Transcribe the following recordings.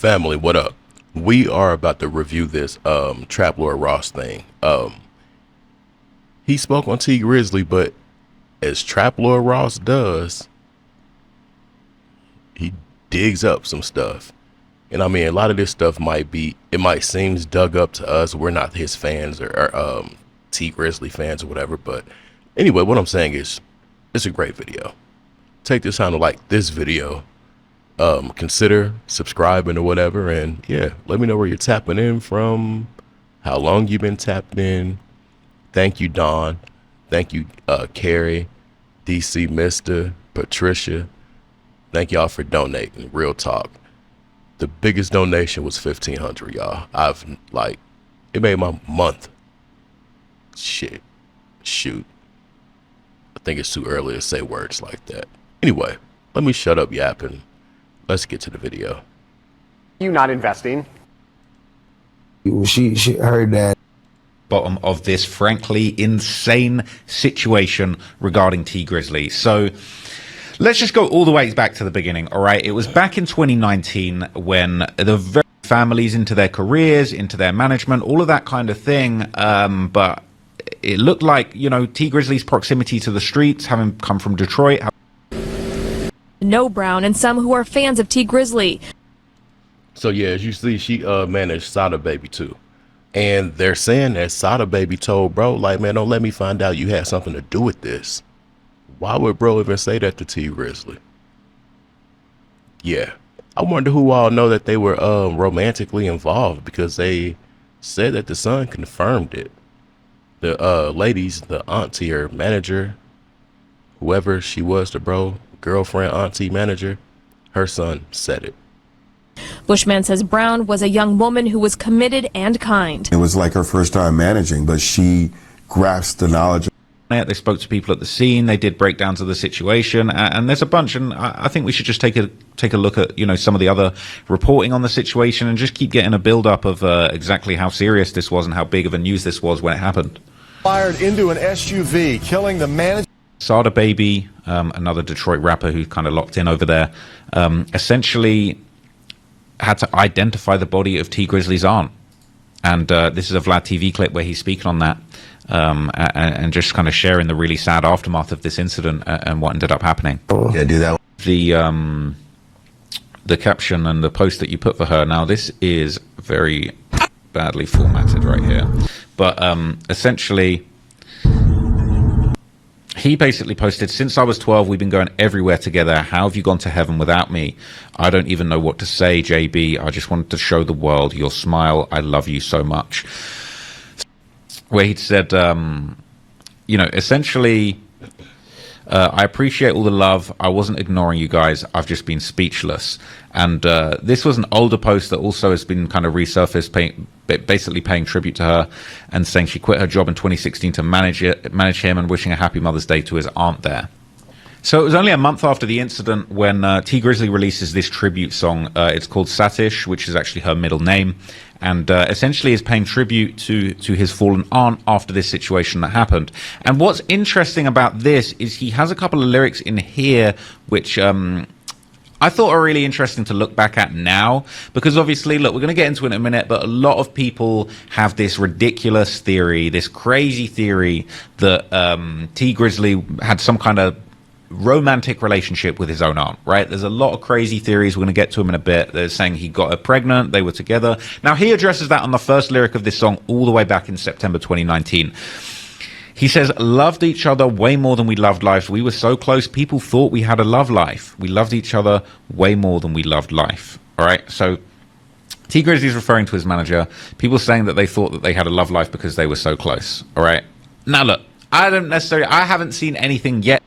Family, what up? We are about to review this Traplore Ross thing. He spoke on T Grizzly, but as Traplore Ross does, he digs up some stuff. And I mean, a lot of this stuff might seem dug up to us. We're not his fans or T Grizzly fans or whatever. But anyway, what I'm saying is it's a great video. Take this time to like this video. Consider subscribing or whatever, and yeah, let me know where you're tapping in from, how long you've been tapping in. Thank you, Don. Thank you, Carrie, DC, Mister, Patricia. Thank y'all for donating. Real talk. The biggest donation was $1,500, y'all. It made my month. Shoot. I think it's too early to say words like that. Anyway, let me shut up yapping. Let's get to the video. You not investing? She heard that. Bottom of this frankly insane situation regarding T Grizzly. So let's just go all the way back to the beginning. All right, it was back in 2019 when the very families into their careers, into their management, all of that kind of thing. But it looked like, you know, T Grizzly's proximity to the streets, having come from Detroit. No Brown and some who are fans of T Grizzly. So yeah, as you see, she managed 𝑑𝒐𝒑 too. And they're saying that 𝑑𝒐𝒑 told bro, like, man, don't let me find out you had something to do with this. Why would bro even say that to T Grizzly? Yeah. I wonder who all know that they were romantically involved, because they said that the son confirmed it. The ladies, the auntie or manager, whoever she was to bro, girlfriend, auntie, manager, her son said it. Bushman says Brown was a young woman who was committed and kind. It was like her first time managing, but she grasped the knowledge. They spoke to people at the scene. They did breakdowns of the situation, and there's a bunch. And I think we should just take a look at, you know, some of the other reporting on the situation and just keep getting a build up of exactly how serious this was and how big of a news this was when it happened. Fired into an SUV, killing the manager. 𝑑𝒐𝒑, another Detroit rapper who's kind of locked in over there, essentially had to identify the body of T Grizzly's aunt. And this is a VladTV clip where he's speaking on that and just kind of sharing the really sad aftermath of this incident and what ended up happening. Yeah, do that. The caption and the post that you put for her. Now, this is very badly formatted right here. But essentially, he basically posted, "Since I was 12, we've been going everywhere together. How have you gone to heaven without me? I don't even know what to say, JB. I just wanted to show the world your smile. I love you so much." Where he'd said, you know, essentially, I appreciate all the love. I wasn't ignoring you guys. I've just been speechless. And this was an older post that also has been kind of resurfaced, basically paying tribute to her and saying she quit her job in 2016 to manage him, and wishing a happy Mother's Day to his aunt there. So it was only a month after the incident when T Grizzly releases this tribute song. It's called Satish, which is actually her middle name, and essentially is paying tribute to his fallen aunt after this situation that happened. And what's interesting about this is he has a couple of lyrics in here which I thought are really interesting to look back at now, because obviously, look, we're going to get into it in a minute, but a lot of people have this ridiculous theory, this crazy theory that T Grizzly had some kind of romantic relationship with his own aunt, right? There's a lot of crazy theories. We're going to get to them in a bit. They're saying he got her pregnant, they were together. Now, he addresses that on the first lyric of this song all the way back in September 2019. He says, "Loved each other way more than we loved life. We were so close, people thought we had a love life. We loved each other way more than we loved life." All right, so T Grizzly is referring to his manager. People saying that they thought that they had a love life because they were so close. All right, now look, I haven't seen anything yet.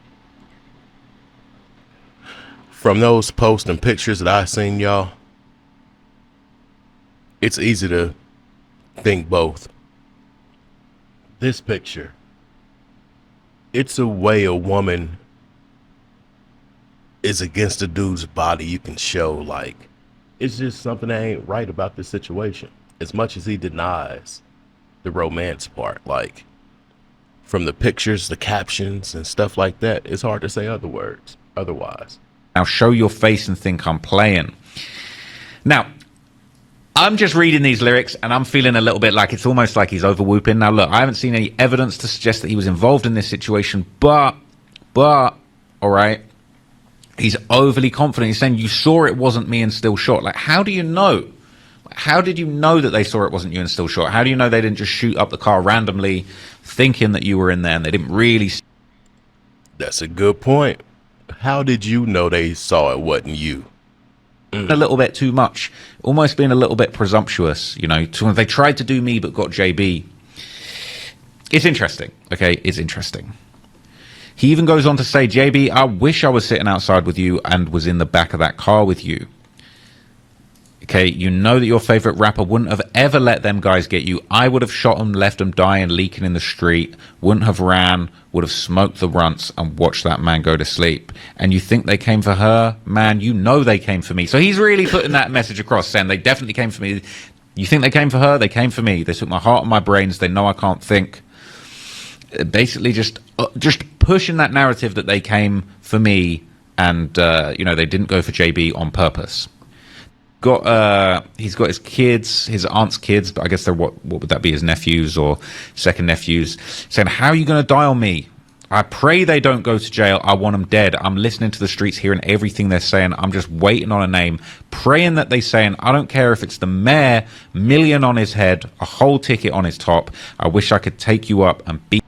From those posts and pictures that I've seen, y'all, it's easy to think both. This picture, it's a way a woman is against a dude's body. You can show, like, it's just something that ain't right about this situation. As much as he denies the romance part, like, from the pictures, the captions, and stuff like that, it's hard to say otherwise. Now show your face and think I'm playing. Now, I'm just reading these lyrics and I'm feeling a little bit like it's almost like he's over whooping. Now, look, I haven't seen any evidence to suggest that he was involved in this situation, but, all right, he's overly confident. He's saying, you saw it wasn't me and still shot. Like, how do you know? How did you know that they saw it wasn't you and still shot? How do you know they didn't just shoot up the car randomly thinking that you were in there and they didn't really? That's a good point. How did you know they saw it wasn't you? A little bit too much, almost being a little bit presumptuous, you know. They tried to do me but got JB. It's interesting, okay? It's interesting. He even goes on to say, JB, I wish I was sitting outside with you and was in the back of that car with you. Okay, you know that your favorite rapper wouldn't have ever let them guys get you. I would have shot them, left them dying, leaking in the street, wouldn't have ran, would have smoked the runts and watched that man go to sleep. And you think they came for her? Man, you know they came for me. So he's really putting that message across, saying they definitely came for me. You think they came for her? They came for me. They took my heart and my brains. They know I can't think. Basically just pushing that narrative that they came for me and, you know, they didn't go for JB on purpose. He's got his kids, his aunt's kids, but I guess they're what would that be, his nephews or second nephews, saying, how are you going to die on me? I pray they don't go to jail. I want them dead. I'm listening to the streets, hearing everything they're saying. I'm just waiting on a name, praying that they saying, I don't care if it's the mayor, million on his head, a whole ticket on his top. I wish I could take you up and beat.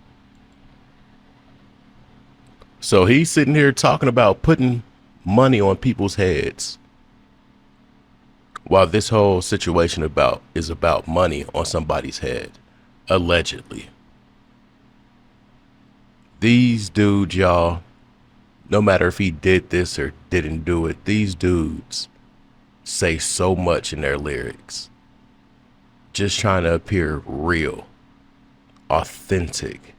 So he's sitting here talking about putting money on people's heads, while this whole situation is about money on somebody's head, allegedly. These dudes, y'all, no matter if he did this or didn't do it, these dudes say so much in their lyrics, just trying to appear real, authentic.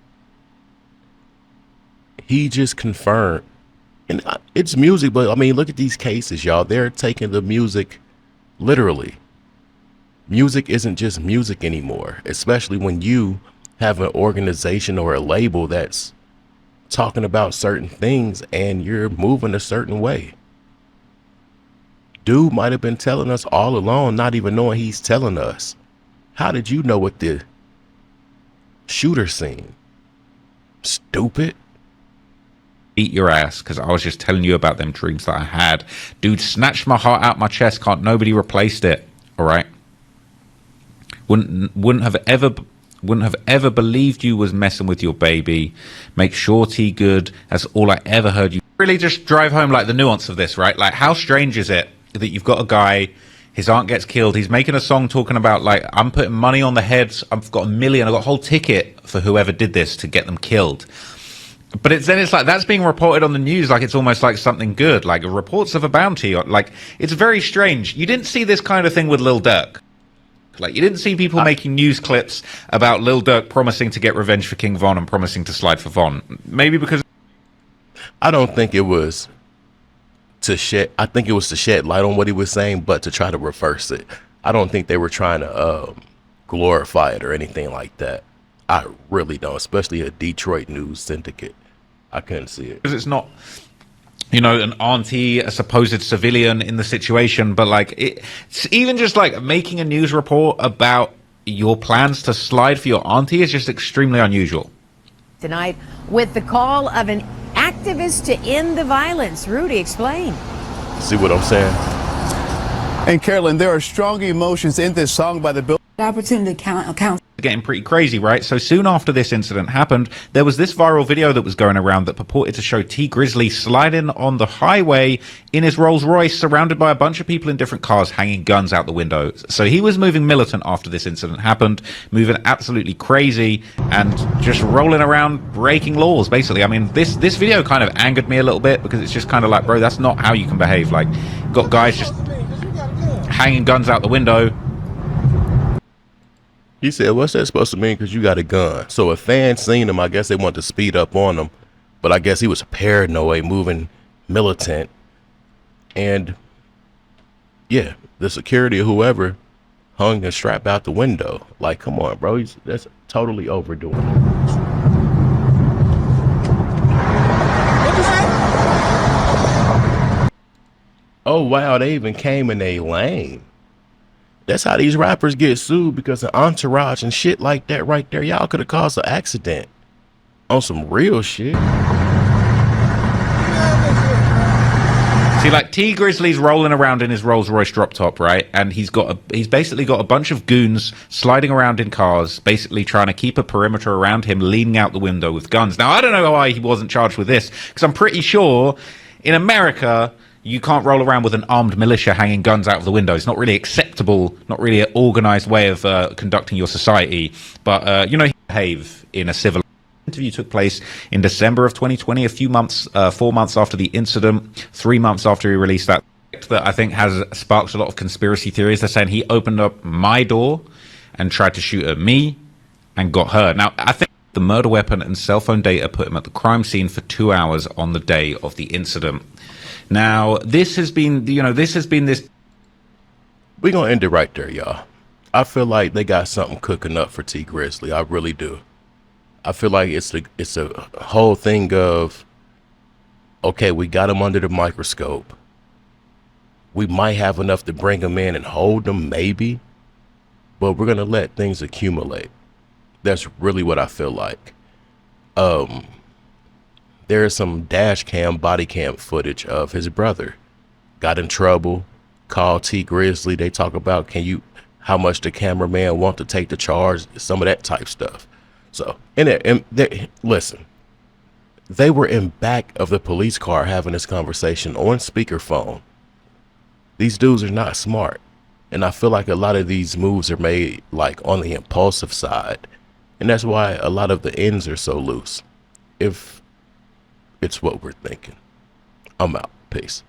He just confirmed, and it's music, but I mean, look at these cases, y'all. They're taking the music literally. Music isn't just music anymore, especially when you have an organization or a label that's talking about certain things and you're moving a certain way. Dude might have been telling us all along, not even knowing he's telling us. How did you know what the shooter seen? Stupid. Beat your ass, because I was just telling you about them dreams that I had. Dude snatched my heart out my chest, can't nobody replaced it. All right, wouldn't have ever believed you was messing with your baby. Make sure T good. That's all I ever heard you. Really just drive home like the nuance of this, right? Like, how strange is it that you've got a guy, his aunt gets killed, he's making a song talking about, like, I'm putting money on the heads, I've got $1 million, I've got a whole ticket for whoever did this to get them killed. But then it's like that's being reported on the news like it's almost like something good, like reports of a bounty. Or, like, it's very strange. You didn't see this kind of thing with Lil Durk. Like, you didn't see people making news clips about Lil Durk promising to get revenge for King Von and promising to slide for Von. Maybe because I don't think it was to shed. I think it was to shed light on what he was saying, but to try to reverse it. I don't think they were trying to glorify it or anything like that. I really don't, especially a Detroit news syndicate. I couldn't see it. Because it's not, you know, an auntie, a supposed civilian in the situation, but like it's even just like making a news report about your plans to slide for your auntie is just extremely unusual. Tonight, with the call of an activist to end the violence. Rudy, explain. See what I'm saying? And Carolyn, there are strong emotions in this song by the opportunity count. Getting pretty crazy, right? So soon after this incident happened, there was this viral video that was going around that purported to show T Grizzly sliding on the highway in his Rolls Royce, surrounded by a bunch of people in different cars hanging guns out the window. So he was moving militant after this incident happened, moving absolutely crazy and just rolling around breaking laws, basically. I mean, this video kind of angered me a little bit because it's just kind of like, bro, that's not how you can behave. Like, got guys just hanging guns out the window. He said, what's that supposed to mean? Because you got a gun. So a fan seen him. I guess they wanted to speed up on him. But I guess he was paranoid, moving militant. And, yeah, the security or whoever hung a strap out the window. Like, come on, bro. That's totally overdoing it. Oh, wow. They even came in a lane. That's how these rappers get sued, because of entourage and shit like that right there. Y'all could have caused an accident on some real shit. See, like T Grizzly's rolling around in his Rolls Royce drop top, right? And he's basically got a bunch of goons sliding around in cars, basically trying to keep a perimeter around him, leaning out the window with guns. Now, I don't know why he wasn't charged with this, because I'm pretty sure in America you can't roll around with an armed militia hanging guns out of the window. It's not really acceptable, not really an organized way of conducting your society. But he behave in a civil. Interview took place in December of 2020, 4 months after the incident, 3 months after he released that I think has sparked a lot of conspiracy theories. They're saying he opened up my door and tried to shoot at me and got hurt. Now, I think the murder weapon and cell phone data put him at the crime scene for 2 hours on the day of the incident. Now, this has been, this. We're going to end it right there, y'all. I feel like they got something cooking up for T Grizzly. I really do. I feel like it's a whole thing of, okay, we got him under the microscope. We might have enough to bring him in and hold him, maybe, but we're going to let things accumulate. That's really what I feel like. There is some dash cam, body cam footage of his brother. Got in trouble, called T Grizzly. They talk about, how much the cameraman want to take the charge, some of that type stuff. So, listen, they were in back of the police car having this conversation on speakerphone. These dudes are not smart. And I feel like a lot of these moves are made like on the impulsive side. And that's why a lot of the ends are so loose. If it's what we're thinking. I'm out. Peace.